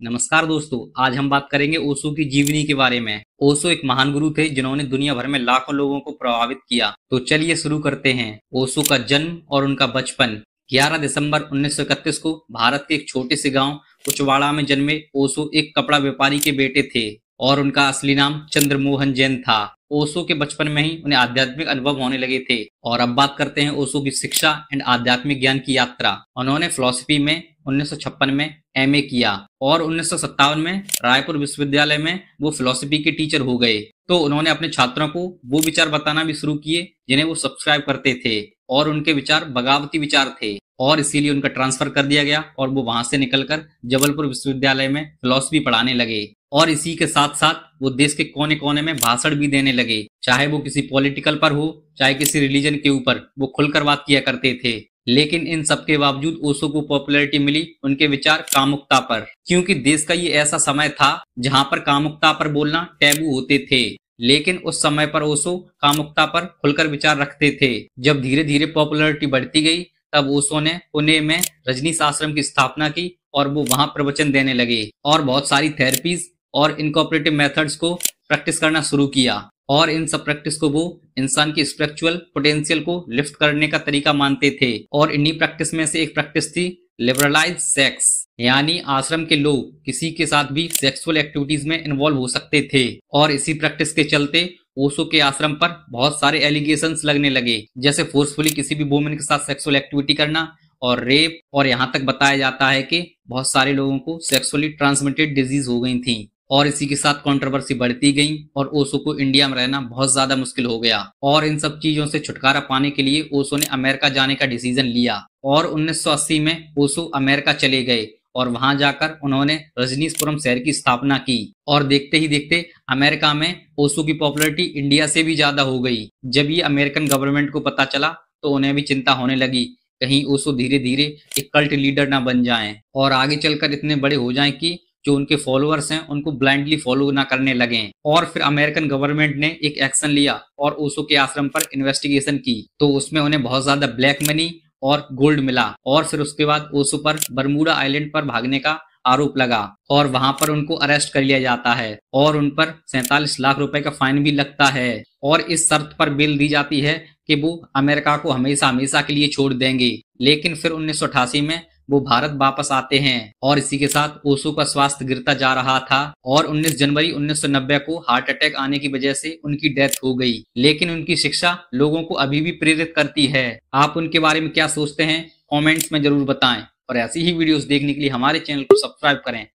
नमस्कार दोस्तों, आज हम बात करेंगे ओशो की जीवनी के बारे में। ओशो एक महान गुरु थे जिन्होंने दुनिया भर में लाखों लोगों को प्रभावित किया। तो चलिए शुरू करते हैं। ओशो का जन्म और उनका बचपन। 11 दिसंबर 1931 को भारत के एक छोटे से गांव कुचवाड़ा में जन्मे ओशो एक कपड़ा व्यापारी के बेटे थे और उनका असली नाम चंद्रमोहन जैन था। ओशो के बचपन में ही उन्हें आध्यात्मिक अनुभव होने लगे थे। और अब बात करते हैं ओशो की शिक्षा एंड आध्यात्मिक ज्ञान की यात्रा। उन्होंने फिलॉसफी में 1956 में एमए किया और 1957 में रायपुर विश्वविद्यालय में वो फिलॉसफी के टीचर हो गए। तो उन्होंने अपने छात्रों को वो विचार बताना भी शुरू किए जिन्हें वो सब्सक्राइब करते थे और उनके विचार बगावती विचार थे और इसीलिए उनका ट्रांसफर कर दिया गया और वो वहां से निकलकर जबलपुर विश्वविद्यालय में फिलॉसफी पढ़ाने लगे। और इसी के साथ साथ वो देश के कोने कोने में भाषण भी देने लगे, चाहे वो किसी पॉलिटिकल पर हो चाहे किसी रिलीजन के ऊपर, वो खुलकर बात किया करते थे। लेकिन इन सब के बावजूद ओशो को पॉपुलैरिटी मिली उनके विचार कामुकता पर, क्योंकि देश का ये ऐसा समय था जहां पर कामुकता पर बोलना टैबू होते थे। लेकिन उस समय पर ओशो कामुकता पर खुलकर विचार रखते थे। जब धीरे धीरे पॉपुलैरिटी बढ़ती गई तब ओशो ने पुणे में रजनीश आश्रम की स्थापना की और वो वहां प्रवचन देने लगे और बहुत सारी थेरेपीज और इनकॉपरेटिव मेथड्स को प्रैक्टिस करना शुरू किया। और इन सब प्रैक्टिस को वो इंसान की स्पिरिचुअल पोटेंशियल को लिफ्ट करने का तरीका मानते थे। और इन्हीं प्रैक्टिस में से एक प्रैक्टिस थी लिबरलाइज सेक्स, यानी आश्रम के लोग किसी के साथ भी सेक्सुअल एक्टिविटीज में इन्वॉल्व हो सकते थे। और इसी प्रैक्टिस के चलते ओशो के आश्रम पर बहुत सारे एलिगेशंस लगने लगे, जैसे फोर्सफुली किसी भी वुमेन के साथ सेक्सुअल एक्टिविटी करना और रेप। और यहाँ तक बताया जाता है कि बहुत सारे लोगों को सेक्सुअली ट्रांसमिटेड डिजीज हो गई थी। और इसी के साथ कंट्रोवर्सी बढ़ती गई और ओशो को इंडिया में रहना बहुत ज्यादा मुश्किल हो गया। और इन सब चीजों से छुटकारा पाने के लिए ओशो ने अमेरिका जाने का डिसीजन लिया और 1980 में ओशो अमेरिका चले गए और वहां जाकर उन्होंने रजनीशपुरम शहर की स्थापना की। और देखते ही देखते अमेरिका में ओशो की पॉपुलैरिटी इंडिया से भी ज्यादा हो गई। जब ये अमेरिकन गवर्नमेंट को पता चला तो उन्हें भी चिंता होने लगी कहीं ओशो धीरे धीरे एक कल्ट लीडर ना बन जाएं और आगे चलकर इतने बड़े हो जाएं कि जो उनके फॉलोअर्स हैं उनको ब्लाइंडली फॉलो ना करने लगे। और फिर अमेरिकन गवर्नमेंट ने एक एक्शन लिया और ओशो के आश्रम पर इन्वेस्टिगेशन की। तो उसमें उन्हें बहुत ज्यादा ब्लैक मनी और गोल्ड मिला और फिर उसके बाद ओशो पर बरमूडा आइलैंड पर भागने का आरोप लगा और वहां पर उनको अरेस्ट कर लिया जाता है और उन पर 47 लाख रुपए का फाइन भी लगता है। और इस शर्त पर बेल दी जाती है कि वो अमेरिका को हमेशा हमेशा के लिए छोड़ देंगे। लेकिन फिर 1988 में वो भारत वापस आते हैं और इसी के साथ ओशो का स्वास्थ्य गिरता जा रहा था और 19 जनवरी 1990 को हार्ट अटैक आने की वजह से उनकी डेथ हो गई। लेकिन उनकी शिक्षा लोगों को अभी भी प्रेरित करती है। आप उनके बारे में क्या सोचते हैं कमेंट्स में जरूर बताएं और ऐसी ही वीडियोस देखने के लिए हमारे चैनल को सब्सक्राइब करें।